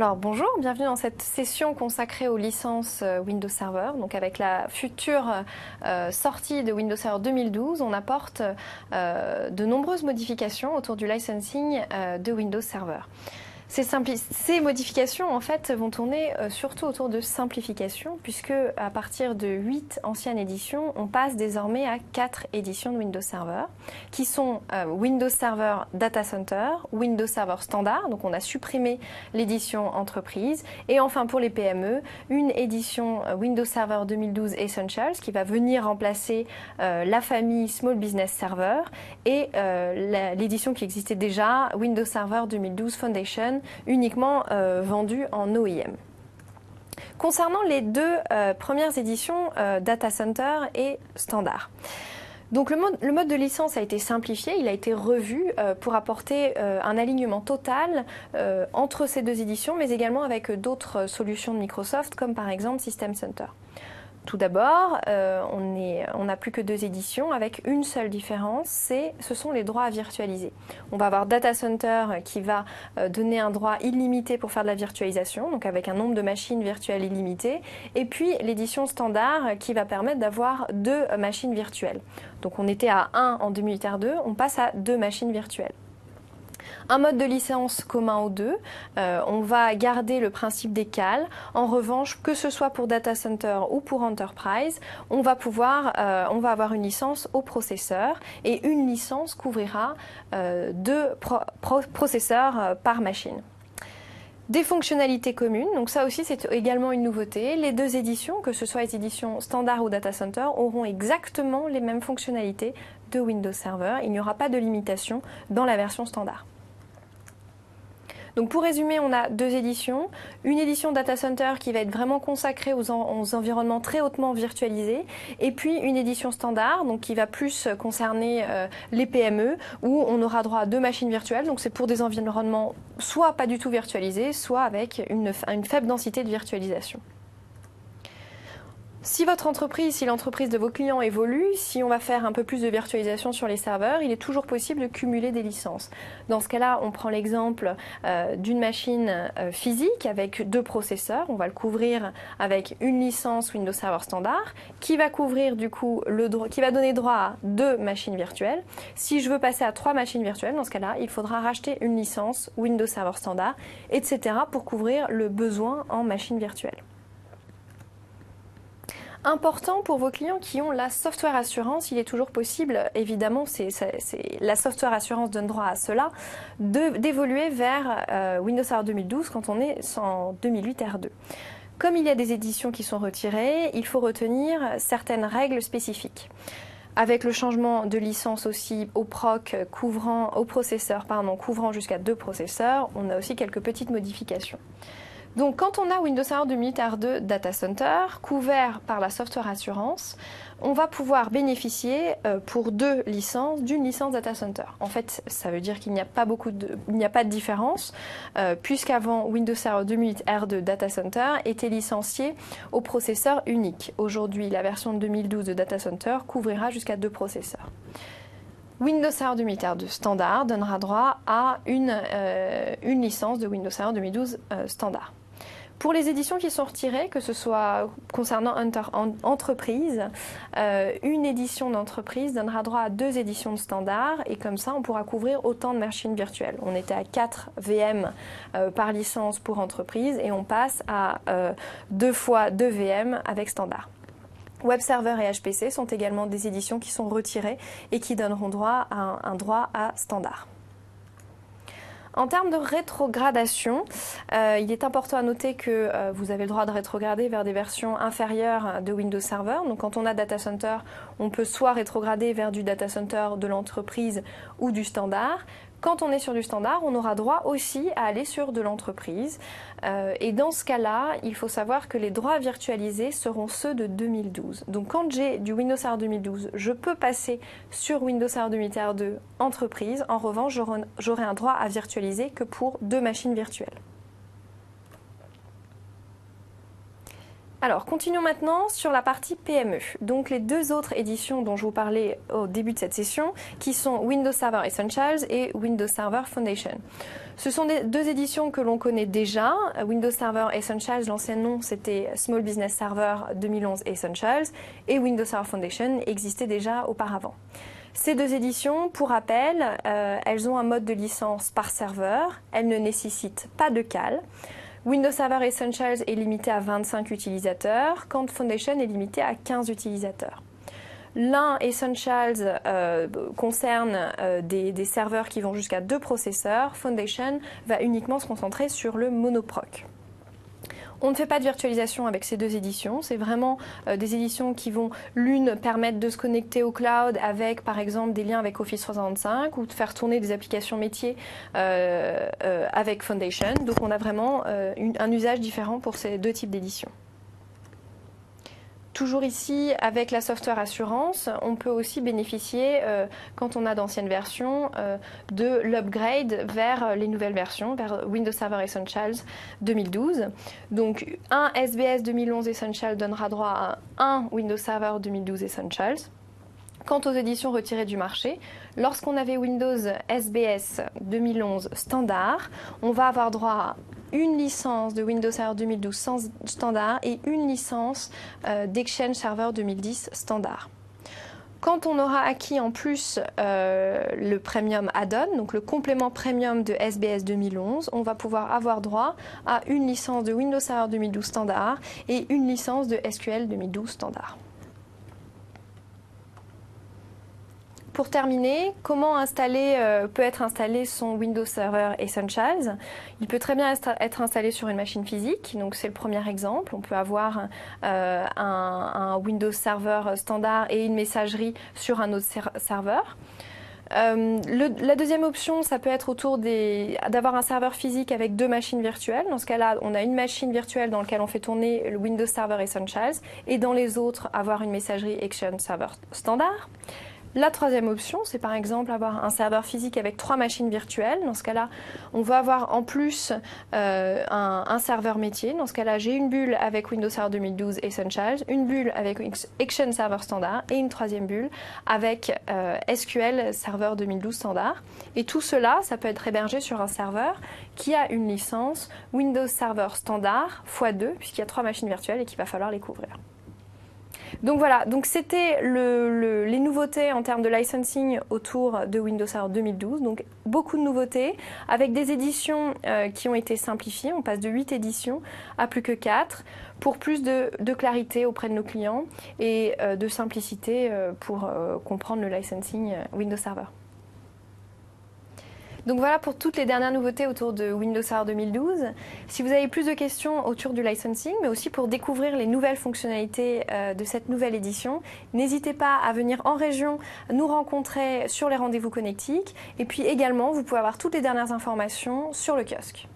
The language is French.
Alors bonjour, bienvenue dans cette session consacrée aux licences Windows Server. Donc avec la future sortie de Windows Server 2012, on apporte de nombreuses modifications autour du licensing de Windows Server. Ces modifications en fait vont tourner surtout autour de simplification, puisque à partir de 8 anciennes éditions, on passe désormais à 4 éditions de Windows Server, qui sont Windows Server Data Center, Windows Server Standard, donc on a supprimé l'édition entreprise, et enfin pour les PME, une édition Windows Server 2012 Essentials qui va venir remplacer la famille Small Business Server et l'édition qui existait déjà, Windows Server 2012 Foundation, uniquement vendu en OEM. Concernant les deux premières éditions Data Center et Standard. Donc le mode de licence a été simplifié, il a été revu pour apporter un alignement total entre ces deux éditions, mais également avec d'autres solutions de Microsoft, comme par exemple System Center. Tout d'abord, on n'a plus que deux éditions avec une seule différence, ce sont les droits à virtualiser. On va avoir Data Center qui va donner un droit illimité pour faire de la virtualisation, donc avec un nombre de machines virtuelles illimité, et puis l'édition standard qui va permettre d'avoir deux machines virtuelles. Donc on était à 1 en 2008 R2, on passe à 2 machines virtuelles. Un mode de licence commun aux deux, on va garder le principe des cales. En revanche, que ce soit pour Data Center ou pour Enterprise, on va avoir une licence au processeur et une licence couvrira 2 processeurs par machine. Des fonctionnalités communes, donc ça aussi c'est également une nouveauté. Les deux éditions, que ce soit les éditions Standard ou Data Center, auront exactement les mêmes fonctionnalités de Windows Server. Il n'y aura pas de limitation dans la version Standard. Donc pour résumer, on a deux éditions. Une édition Data Center qui va être vraiment consacrée aux environnements très hautement virtualisés, et puis une édition standard, donc qui va plus concerner les PME, où on aura droit à 2 machines virtuelles. Donc c'est pour des environnements soit pas du tout virtualisés, soit avec une faible densité de virtualisation. Si l'entreprise de vos clients évolue, si on va faire un peu plus de virtualisation sur les serveurs, il est toujours possible de cumuler des licences. Dans ce cas-là, on prend l'exemple d'une machine physique avec 2 processeurs. On va le couvrir avec une licence Windows Server Standard qui va couvrir du coup qui va donner droit à 2 machines virtuelles. Si je veux passer à 3 machines virtuelles, dans ce cas-là, il faudra racheter une licence Windows Server Standard, etc. pour couvrir le besoin en machine virtuelle. Important pour vos clients qui ont la software assurance, il est toujours possible, évidemment, la software assurance donne droit à cela, d'évoluer vers Windows Server 2012 quand on est en 2008 R2. Comme il y a des éditions qui sont retirées, il faut retenir certaines règles spécifiques. Avec le changement de licence aussi au processeur couvrant jusqu'à 2 processeurs, on a aussi quelques petites modifications. Donc quand on a Windows Server 2008 R2 Data Center couvert par la software assurance, on va pouvoir bénéficier pour 2 licences d'une licence Data Center. En fait, ça veut dire qu'il n'y a pas de différence, puisqu'avant Windows Server 2008 R2 Data Center était licencié au processeur unique. Aujourd'hui, la version 2012 de Data Center couvrira jusqu'à 2 processeurs. Windows Server 2008 R2 Standard donnera droit à une licence de Windows Server 2012 Standard. Pour les éditions qui sont retirées, que ce soit concernant entreprise, une édition d'entreprise donnera droit à 2 éditions de standard et comme ça on pourra couvrir autant de machines virtuelles. On était à 4 VM par licence pour entreprise et on passe à 2 fois 2 VM avec standard. Web Server et HPC sont également des éditions qui sont retirées et qui donneront droit à un droit à standard. En termes de rétrogradation, il est important à noter que vous avez le droit de rétrograder vers des versions inférieures de Windows Server. Donc quand on a Data Center, on peut soit rétrograder vers du Data Center de l'entreprise ou du standard. Quand on est sur du standard, on aura droit aussi à aller sur de l'entreprise. Et dans ce cas-là, il faut savoir que les droits virtualisés seront ceux de 2012. Donc quand j'ai du Windows Server 2012, je peux passer sur Windows Server 2008 R2 entreprise. En revanche, j'aurai un droit à virtualiser que pour 2 machines virtuelles. Alors, continuons maintenant sur la partie PME. Donc, les deux autres éditions dont je vous parlais au début de cette session, qui sont Windows Server Essentials et Windows Server Foundation. Ce sont deux éditions que l'on connaît déjà. Windows Server Essentials, l'ancien nom, c'était Small Business Server 2011 Essentials, et Windows Server Foundation existait déjà auparavant. Ces deux éditions, pour rappel, elles ont un mode de licence par serveur, elles ne nécessitent pas de CAL. Windows Server Essentials est limité à 25 utilisateurs, quand Foundation est limité à 15 utilisateurs. L'un, Essentials, concerne des serveurs qui vont jusqu'à 2 processeurs. Foundation va uniquement se concentrer sur le monoproc. On ne fait pas de virtualisation avec ces deux éditions. C'est vraiment des éditions qui vont, l'une, permettre de se connecter au cloud avec, par exemple, des liens avec Office 365 ou de faire tourner des applications métiers avec Foundation. Donc, on a vraiment un usage différent pour ces deux types d'éditions. Toujours ici, avec la software assurance, on peut aussi bénéficier, quand on a d'anciennes versions, de l'upgrade vers les nouvelles versions, vers Windows Server Essentials 2012. Donc, un SBS 2011 Essentials donnera droit à un Windows Server 2012 Essentials. Quant aux éditions retirées du marché, lorsqu'on avait Windows SBS 2011 standard, on va avoir droit à une licence de Windows Server 2012 standard et une licence d'Exchange Server 2010 standard. Quand on aura acquis en plus le Premium Add-on, donc le complément Premium de SBS 2011, on va pouvoir avoir droit à une licence de Windows Server 2012 standard et une licence de SQL 2012 standard. Pour terminer, comment peut être installé son Windows Server Essentials? Il peut très bien être installé sur une machine physique, donc c'est le premier exemple. On peut avoir un Windows Server standard et une messagerie sur un autre serveur. La deuxième option, ça peut être d'avoir un serveur physique avec deux machines virtuelles. Dans ce cas-là, on a une machine virtuelle dans laquelle on fait tourner le Windows Server Essentials et dans les autres, avoir une messagerie Exchange Server standard. La troisième option, c'est par exemple avoir un serveur physique avec 3 machines virtuelles. Dans ce cas-là, on va avoir en plus un serveur métier. Dans ce cas-là, j'ai une bulle avec Windows Server 2012 Essentials, une bulle avec Exchange Server Standard et une troisième bulle avec SQL Server 2012 Standard. Et tout cela, ça peut être hébergé sur un serveur qui a une licence Windows Server Standard x2, puisqu'il y a 3 machines virtuelles et qu'il va falloir les couvrir. Donc voilà, donc c'était les nouveautés en termes de licensing autour de Windows Server 2012. Donc beaucoup de nouveautés avec des éditions qui ont été simplifiées. On passe de 8 éditions à plus que 4 pour plus de clarité auprès de nos clients et de simplicité pour comprendre le licensing Windows Server. Donc voilà pour toutes les dernières nouveautés autour de Windows Server 2012. Si vous avez plus de questions autour du licensing, mais aussi pour découvrir les nouvelles fonctionnalités de cette nouvelle édition, n'hésitez pas à venir en région nous rencontrer sur les rendez-vous connectiques. Et puis également, vous pouvez avoir toutes les dernières informations sur le kiosque.